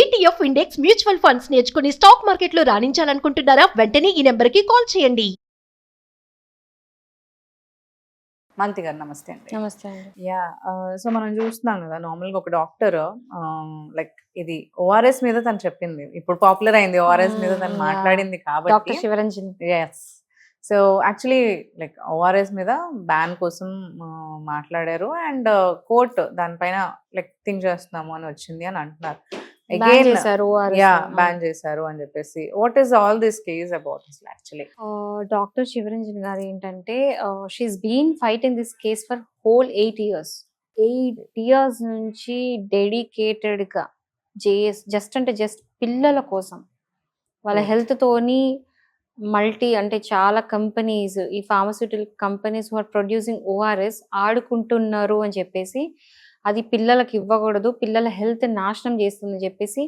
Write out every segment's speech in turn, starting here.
ETF index mutual funds నేర్చుకుని stock మార్కెట్లో రాణించాలనుకుంటున్నారా? వెంటనే ఈ నెంబర్కి కాల్ చేయండి. మాలతి గారు నమస్తే అండి. నమస్తే అండి. యా సో మనం చూస్తున్నాం కదా, నార్మల్గా ఒక డాక్టర్ లైక్ ఇది ఓఆర్ఎస్ మీద తను చెప్పింది, ఇప్పుడు పాపులర్ అయింది ఓఆర్ఎస్ మీద తను మాట్లాడింది కాబట్టి. Doctor Shivaranjan. Yes. So actually like ORS మీద బ్యాన్ కోసం మాట్లాడారు అండ్ కోర్ట్ దానిపైన లైక్ థింక్ చేస్తున్నాము అని వచ్చింది అని అంటున్నారు. Ban చేశారు ORS. బ్యాన్ చేశారు అని చెప్పేసి. What is all this case about actually? Doctor Shivaranjan గారు ఏంటంటే she's been fight in this case for whole 8 years. 8 years నుంచి డెడికేటెడ్ గా జస్ట్ పిల్లల కోసం వాళ్ళ హెల్త్ తోని అంటే చాలా కంపెనీస్, ఈ pharmaceutical companies are producing ORS ఆడుకుంటున్నారు అని చెప్పేసి, అది పిల్లలకి ఇవ్వకూడదు, పిల్లల హెల్త్ నాశనం చేస్తుంది చెప్పేసి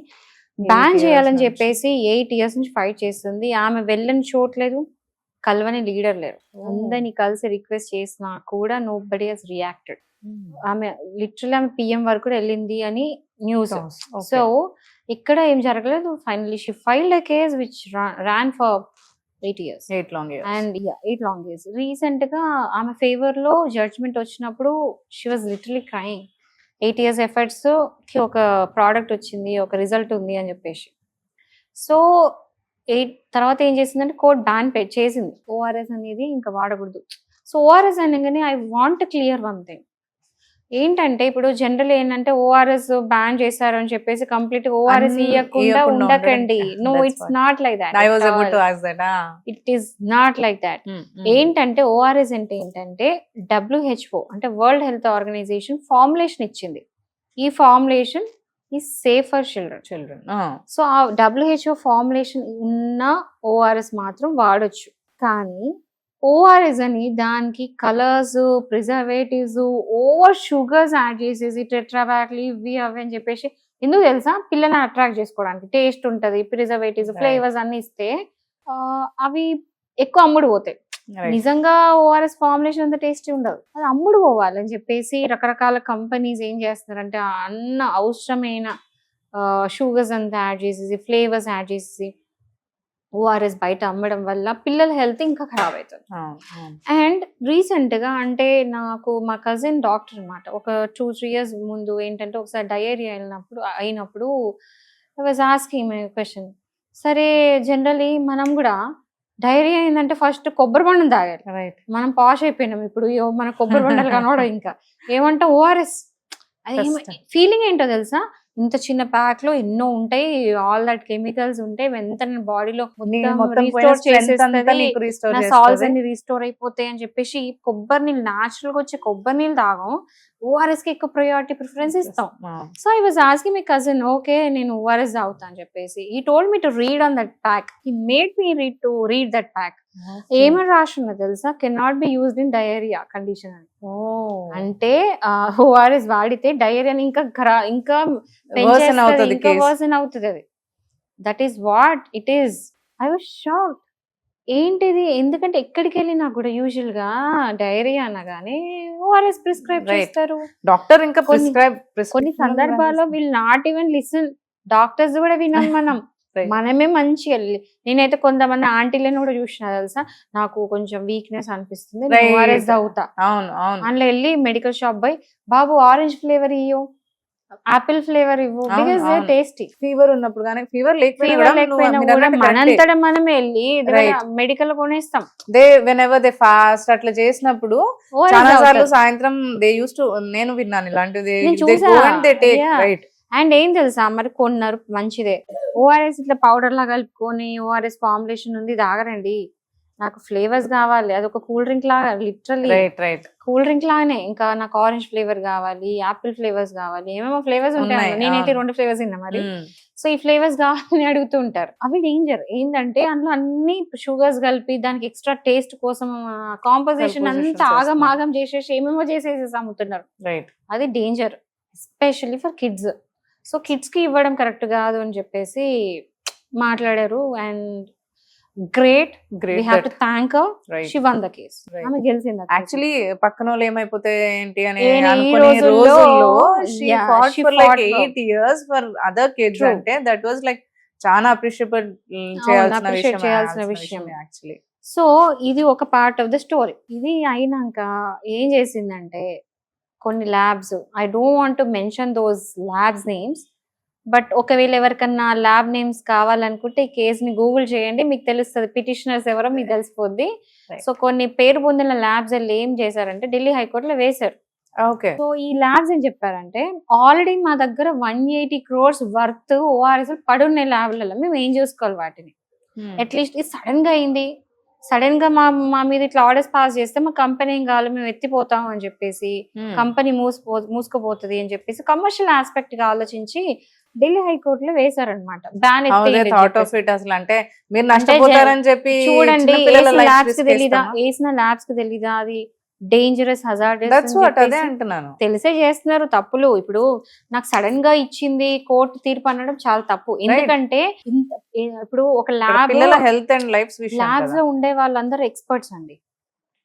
బ్యాన్ చేయాలని చెప్పేసి 8 years నుంచి ఫైట్ చేస్తుంది. ఆమె వెళ్ళని చోట్లేదు, కలవని లీడర్ లేరు. అందరినీ కలిసి రిక్వెస్ట్ చేసినా కూడా నో బడీ హెస్ రియాక్టెడ్. ఆమె లిటరల్లీ ఆమె పిఎం వరకు కూడా వెళ్ళింది అని న్యూస్. సో ఇక్కడ ఏం జరగలేదు. Finally she filed a case which ran for 8 years. 8 long years. And yeah, 8 long years. Recent గా ఆమె ఫేవర్ లో జడ్జ్మెంట్ వచ్చినప్పుడు she was literally crying. 8 years efforts కి ఒక ప్రోడక్ట్ వచ్చింది, ఒక రిజల్ట్ ఉంది అని చెప్పేసి. సో తర్వాత ఏం చేసిందంటే కోర్ట్ బ్యాన్ చేసింది, ఓఆర్ఎస్ అనేది ఇంకా వాడకూడదు. సో ఓఆర్ఎస్ అనగానే I want clear one thing ఏంటంటే, ఇప్పుడు జనరల్ ఏంటంటే ఓఆర్ఎస్ బ్యాన్ చేశారు అని చెప్పేసి కంప్లీట్ ఓఆర్ఎస్ ఇవ్వకుండా ఉండకండి. No, it's not like that. It is not like that. ఏంటంటే ఓఆర్ఎస్ అంటే ఏంటంటే WHO అంటే వరల్డ్ హెల్త్ ఆర్గనైజేషన్ ఫార్ములేషన్ ఇచ్చింది. ఈ formulation is safe for children. So ఆ WHO ఫార్ములేషన్ ఉన్న ఓఆర్ఎస్ మాత్రం వాడొచ్చు. కానీ ఓఆర్ఎస్ అని దానికి colours, preservatives, over sugars add చేసేసి టెట్రాబ్యాక్లు ఇవి అవి అని చెప్పేసి, ఎందుకు తెలుసా? పిల్లల్ని అట్రాక్ట్ చేసుకోవడానికి. టేస్ట్ ఉంటుంది, ప్రిజర్వేటివ్స్, ఫ్లేవర్స్ అన్ని ఇస్తే అవి ఎక్కువ అమ్ముడు పోతాయి. నిజంగా ఓఆర్ఎస్ ఫార్ములేషన్ అంత టేస్టీ ఉండదు, అది అమ్ముడు పోవాలని చెప్పేసి రకరకాల కంపెనీస్ ఏం చేస్తున్నారంటే అన్న అవసరమైన షుగర్స్ అంతా యాడ్ చేసేసి, ఫ్లేవర్స్ యాడ్ చేసేసి ఓఆర్ఎస్ బయట అమ్మడం వల్ల పిల్లల హెల్త్ ఇంకా ఖరాబ్ అవుతుంది. అండ్ రీసెంట్ గా అంటే నాకు మా కజిన్ డాక్టర్ అనమాట, ఒక 2-3 years ముందు ఏంటంటే ఒకసారి డయేరియా అయినప్పుడు I was asking my question. సరే జనరలీ మనం కూడా డయేరియా అయిందంటే ఫస్ట్ కొబ్బరి బొండం తాగాలి. రైట్, మనం పాష్ అయిపోయినాం ఇప్పుడు, మన కొబ్బరి బొండలు కనవడం ఇంకా ఏమంటే ఓఆర్ఎస్. అది ఫీలింగ్ ఏంటో తెలుసా? ఇంత చిన్న ప్యాక్ లో ఎన్నో ఉంటాయి, ఆల్ దట్ కెమికల్స్ ఉంటాయి, ఎంత బాడీలో సాల్ట్స్ అన్ని రీస్టోర్ అయిపోతాయి అని చెప్పేసి కొబ్బరి నీళ్ళు, న్యాచురల్ గా వచ్చే కొబ్బరి నీళ్ళు తాగం, ఓఆర్ఎస్ కి ఎక్కువ ప్రయారిటీ ప్రిఫరెన్స్ ఇస్తాం. So I was asking my cousin, okay నేను ఓఆర్ఎస్ తాగుతా అని చెప్పేసి, ఈ told me to read on that pack. He made me read that pack. ఏమని రాస్తున్నా తెలుసా? Can not be used in diarrhoea condition అని. అంటే ఓఆర్ఎస్ వాడితే డయేరియాని ఇంకా వర్సన్ అవుతుంది. అది that is what it is. I was shocked. ఏంటిది? ఎందుకంటే ఎక్కడికి వెళ్ళినా కూడా యూజువల్ గా డయేరియా అనగానే ఓఆర్ఎస్ ప్రిస్క్రైబ్ చేస్తారు డాక్టర్. ఇంకా కొన్ని సందర్భాల్లో will not even listen. Doctors కూడా వినాం మనం. మనమే మంచిగా, నేనైతే కొంతమంది ఆంటీలను కూడా చూసిన తెలుసా, నాకు కొంచెం వీక్నెస్ అనిపిస్తుంది, ఓఆర్ఎస్ తాగుతా. అందులో వెళ్ళి మెడికల్ షాప్ పోయి, బాబు ఆరెంజ్ ఫ్లేవర్ ఇవ్వు, ఆపిల్ ఫ్లేవర్ ఇవ్వు, బికాస్ దే టేస్టీ. ఫీవర్ ఉన్నప్పుడు కానీ ఫీవర్ లేకపోయినా కూడా మనంతటా మనం వెళ్ళి మెడికల్ కొనేస్తాం. దే వెనెవర్ దే ఫాస్ట్ అట్లా చేసినప్పుడు చాలా సార్లు సాయంత్రం దే యూస్ టు, నేను విన్నాను ఇలాంటిది. రైట్. అండ్ ఏం తెలుసా, మరి కొన్నారు మంచిదే, ఓఆర్ఎస్ ఇట్లా పౌడర్ లా కలుపుకొని ఓఆర్ఎస్ ఫార్ములేషన్ ఉంది తాగరండి. నాకు ఫ్లేవర్స్ కావాలి, అది ఒక కూల్ డ్రింక్ లాగా, లిటరల్లీ కూల్ డ్రింక్ లాగానే. ఇంకా నాకు ఆరెంజ్ ఫ్లేవర్ కావాలి, యాపిల్ ఫ్లేవర్స్ కావాలి, ఏమేమో ఫ్లేవర్స్ ఉంటాయి. నేనైతే 2 ఫ్లేవర్స్ తిన్నా మరి. సో ఈ ఫ్లేవర్స్ కావాలని అడుగుతూ ఉంటారు. అవి డేంజర్. ఏంటంటే అందులో అన్ని షుగర్స్ కలిపి దానికి ఎక్స్ట్రా టేస్ట్ కోసం కాంపోజిషన్ అంతా ఆగం చేసేసి ఏమేమో చేసేసి అమ్ముతున్నారు. అది danger, especially for kids. So kids కి ఇవ్వడం కరెక్ట్ కాదు అని చెప్పేసి మాట్లాడారు. And great, Great we have that- to thank her. Right. She won the case. Right. ఆమె గెలిచింది యాక్చువల్లీ పక్కన వాళ్ళు ఏమైపోతే ఏంటి అని ఈ అనుకునే రోజుల్లో, రోజుల్లో she yeah, fought she for like fought for- 8 years for other kids True. అంటే దట్ వాజ్ లైక్ చాలా అప్రిషియబుల్ చేయాల్సిన appreciate విషయం చేయాల్సిన విషయం. యాక్చువల్లీ. సో ఇది ఒక పార్ట్ ఆఫ్ ద స్టోరీ. ఇది అయినాక ఏం చేసిందంటే కొన్ని labs, I don't want to mention those labs names, but ఒకవేళ ఎవరికన్నా ల్యాబ్ నేమ్స్ కావాలనుకుంటే ఈ కేసుని గూగుల్ చేయండి, మీకు తెలుస్తుంది పిటిషనర్స్ ఎవరో మీకు తెలిసిపోద్ది. Right. సో కొన్ని పేరు పొందిన ల్యాబ్స్ వెళ్ళి ఏం చేశారంటే ఢిల్లీ హైకోర్టులో వేశారు. ఓకే. సో ఈ ల్యాబ్స్ ఏం చెప్పారంటే ఆల్రెడీ మా దగ్గర 180 crores వర్త్ ఓఆర్ఎస్ పడున్నాయి ల్యాబ్లలో, మేము ఏం చేసుకోవాలి వాటిని. అట్లీస్ట్ ఇది సడన్ గా అయింది, సడన్ గా మా మీద ఇట్లా ఆర్డర్స్ పాస్ చేస్తే మా కంపెనీ ఏం కావాలి, మేము ఎత్తిపోతాం అని చెప్పేసి, కంపెనీ మూసుకుపోతుంది అని చెప్పేసి కమర్షియల్ ఆస్పెక్ట్ గా ఆలోచించి ఢిల్లీ హైకోర్టులో వేశారనమాట బ్యాన్. థాట్ ఆఫ్ ఇట్ అసలు అంటే మీరు నష్టపోతారని చెప్పి చూడండి, చిన్నపిల్లల lives ల్యాబ్స్ కి risk తెలీదా, చేస్తామా? వేసిన ల్యాబ్స్ కి తెలీదా అది డేంజరస్ That's what, అదే హజార్డస్ అంటున్నాను. తెలిసే చేస్తున్నారు తప్పులు. ఇప్పుడు నాకు సడన్ గా ఇచ్చింది కోర్టు తీర్పు అనడం చాలా తప్పు. ఎందుకంటే ఇప్పుడు ఒక ఇక్కడ ల్యాబ్, పిల్లల హెల్త్ అండ్ లైఫ్స్ విషయం ల్యాబ్స్ లో ఉండే వాళ్ళందరూ ఎక్స్పర్ట్స్ అండి,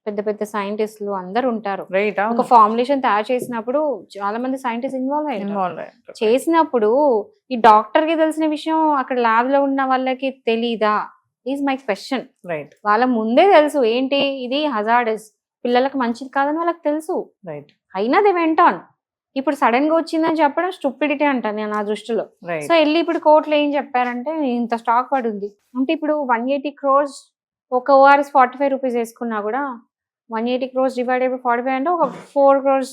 పెద్ద పెద్ద సైంటిస్టులు అందరు ఉంటారు. రైట్. ఒక ఫార్ములేషన్ తయారు చేసినప్పుడు చాలా మంది సైంటిస్ట్ ఇన్వాల్వ్ అయ్యారు. చేసినప్పుడు ఈ డాక్టర్ కి తెలిసిన విషయం అక్కడ ల్యాబ్ లో ఉన్న వాళ్ళకి తెలీదా ఈజ్ మై క్వశ్చన్. రైట్. వాళ్ళ ముందే తెలుసు ఏంటి ఇది హజార్డస్, పిల్లలకు మంచిది కాదని వాళ్ళకి తెలుసు, రైట్. అయినా దే వెంట ఆన్. ఇప్పుడు సడన్ గా వచ్చిందని చెప్పడం స్టూపిడిటీ అంటాను నేను నా దృష్టిలో. రైట్. సో వెళ్ళి ఇప్పుడు కోర్టులో ఏం చెప్పారంటే ఇంత స్టాక్ పడి ఉంది అంటే ఇప్పుడు 180 crores ఒక ఓఆర్ఎస్ 45 rupees వేసుకున్నా కూడా 180 crores డివైడెడ్ బై 45 అంటే ఒక 4 crores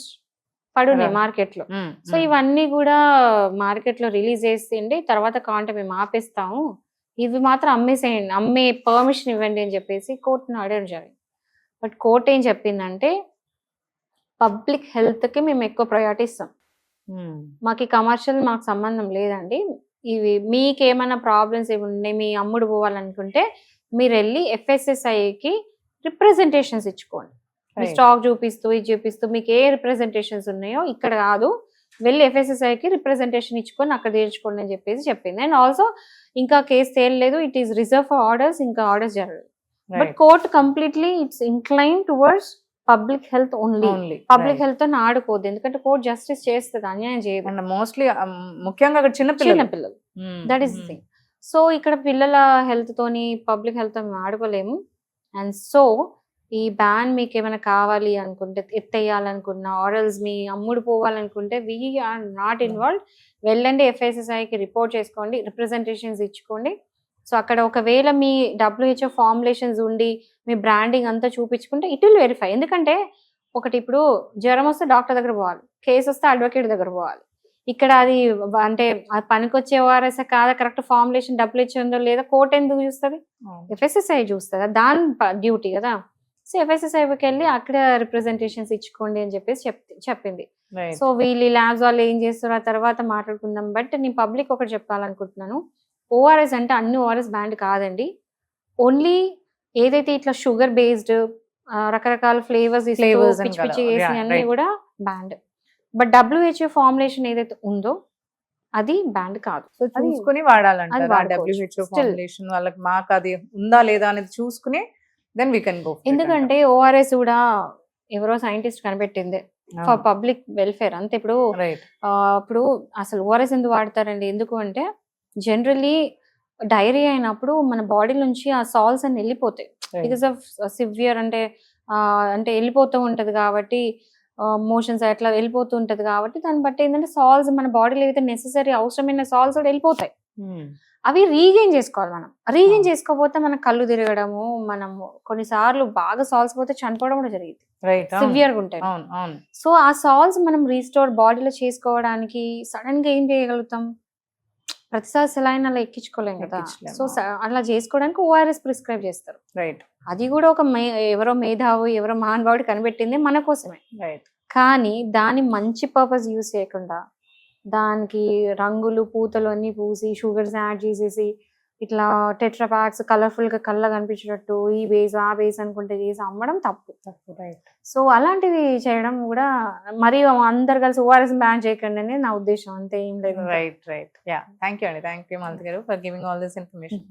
పడున్నాయి మార్కెట్ లో. సో ఇవన్నీ కూడా మార్కెట్ లో రిలీజ్ చేసిండి, తర్వాత కాంటే మేము ఆపేస్తాము, ఇవి మాత్రం అమ్మేసేయండి, అమ్మే పర్మిషన్ ఇవ్వండి అని చెప్పేసి కోర్టును అడగడం జరిగింది. బట్ కోర్టు ఏం చెప్పిందంటే పబ్లిక్ హెల్త్ కి మేము ఎక్కువ ప్రయారిటీ ఇస్తాం, మాకు కమర్షియల్ మాకు సంబంధం లేదండి, ఇవి మీకు ఏమైనా ప్రాబ్లమ్స్ ఏమి ఉన్నాయి, మీ అమ్ముడు పోవాలనుకుంటే మీరు వెళ్ళి FSSAIకి రిప్రజెంటేషన్స్ ఇచ్చుకోండి, మీ స్టాక్ చూపిస్తూ ఇది చూపిస్తూ మీకు ఏ రిప్రజెంటేషన్స్ ఉన్నాయో ఇక్కడ కాదు వెళ్ళి FSSAIకి రిప్రజెంటేషన్ ఇచ్చుకొని అక్కడ తీర్చుకోండి అని చెప్పేసి చెప్పింది. అండ్ ఆల్సో ఇంకా కేసు తేలలేదు, it is reserve for orders, ఇంకా ఆర్డర్స్ జరగలేదు. But court completely it's incline towards public health only. Public health తో ఆడుకోవద్దు, ఎందుకంటే కోర్ట్ జస్టిస్ చేస్తుంది, అన్యాయం చేయదు. మోస్ట్లీ ముఖ్యంగా అక్కడ చిన్న పిల్లలు దట్ ఈస్ థింగ్. సో ఇక్కడ పిల్లల హెల్త్ తోని పబ్లిక్ హెల్త్ తో మేము ఆడుకోలేము. అండ్ సో ఈ బ్యాన్ మీకు ఏమైనా కావాలి అనుకుంటే, ఎత్తేయాలనుకున్న ఆర్డర్స్ మీ అమ్ముడు పోవాలనుకుంటే వీ ఆర్ నాట్ ఇన్వాల్వ్, వెళ్ళండి FSSAIకి రిపోర్ట్ చేసుకోండి, రిప్రజెంటేషన్స్ ఇచ్చుకోండి. సో అక్కడ ఒకవేళ మీ WHO ఫార్ములేషన్స్ ఉండి మీ బ్రాండింగ్ అంతా చూపించుకుంటే ఇట్ విల్ వెరిఫై. ఎందుకంటే ఒకటి ఇప్పుడు జ్వరం వస్తే డాక్టర్ దగ్గర పోవాలి, కేసు వస్తే అడ్వకేట్ దగ్గర పోవాలి. ఇక్కడ అది అంటే పనికొచ్చే ఓఆర్ఎస్ కాదా, కరెక్ట్ ఫార్ములేషన్ WHO ఉందో లేదా కోర్టు ఎందుకు చూస్తుంది, FSSAI చూస్తుంది, దాని డ్యూటీ కదా. సో FSSAIకి వెళ్ళి అక్కడ రిప్రజెంటేషన్స్ ఇచ్చుకోండి అని చెప్పేసి చెప్పింది. సో వీళ్ళు ల్యాబ్స్ వాళ్ళు ఏం చేస్తారో ఆ తర్వాత మాట్లాడుకుందాం. బట్ నేను పబ్లిక్ ఒకటి చెప్పాలనుకుంటున్నాను, ఓఆర్ఎస్ అంటే అన్ని ఓఆర్ఎస్ బ్యాండ్ కాదండి, ఓన్లీ ఏదైతే ఇట్లా షుగర్ బేస్డ్ రకరకాల ఫ్లేవర్స్ పిచ్చి పిచ్చి వేసి అన్ని కూడా బ్యాండ్. బట్ WHO ఫార్ములేషన్ ఏదైతే ఉందో అది బ్యాండ్ కాదు. సో చూసుకుని వాడాలంటే WHO ఫార్ములేషన్ వాళ్ళకి మాకు అది ఉందా లేదా అనేది చూసుకుని దెన్ వీ కెన్ గో. ఎందుకంటే ఓఆర్ఎస్ కూడా ఎవరో సైంటిస్ట్ కనిపెట్టింది ఫర్ పబ్లిక్ వెల్ఫేర్ అంతే. ఇప్పుడు ఇప్పుడు అసలు ఓఆర్ఎస్ ఎందుకు వాడతారండి, ఎందుకు అంటే జనరల్లీ డైరియా అయినప్పుడు మన బాడీ నుంచి ఆ సాల్స్ అన్ని వెళ్ళిపోతాయి బికాస్ ఆఫ్ సివియర్ అంటే వెళ్ళిపోతూ ఉంటది కాబట్టి, మోషన్స్ అట్లా వెళ్ళిపోతూ ఉంటది కాబట్టి దాన్ని బట్టి ఏంటంటే సాల్స్ మన బాడీలో ఏవైతే నెసెసరీ అవసరమైన సాల్స్ కూడా వెళ్ళిపోతాయి, అవి రీగెయిన్ చేసుకోవాలి. మనం రీగెయిన్ చేసుకోకపోతే మన కళ్ళు తిరగడము, మనము కొన్నిసార్లు బాగా సాల్స్ పోతే చనిపోవడం కూడా జరిగింది సివియర్ గా ఉంటాయి. సో ఆ సాల్స్ మనం రీస్టోర్ బాడీలో చేసుకోవడానికి సడన్ గా ఏం చేయగలుగుతాం, ప్రతిసారి సెలైన్ అలా ఎక్కించుకోలేం కదా. సో అలా చేసుకోవడానికి ఓఆర్ఎస్ ప్రిస్క్రైబ్ చేస్తారు. అది కూడా ఒక ఎవరో మేధావు ఎవరో మహానుభావుడు కనిపెట్టింది మన కోసమే. కానీ దాని మంచి పర్పస్ యూజ్ చేయకుండా దానికి రంగులు పూతలు అన్ని పూసి షుగర్స్ యాడ్ చేసేసి ఇట్లా టెట్రా ప్యాక్స్ కలర్ఫుల్ గా కళ్ళ కనిపించేటట్టు ఈ బేస్ ఆ బేస్ అనుకుంటే చేసి అమ్మడం తప్పు. సో అలాంటివి చేయడం కూడా మరి అందరు కలిసి ఓఆర్ఎస్ బ్యాన్ చేయకండి అనేది నా ఉద్దేశం, అంతే ఏం లేదు. రైట్. థ్యాంక్ యూ అండి, థ్యాంక్ యూ మాలతి గారు for giving all this information.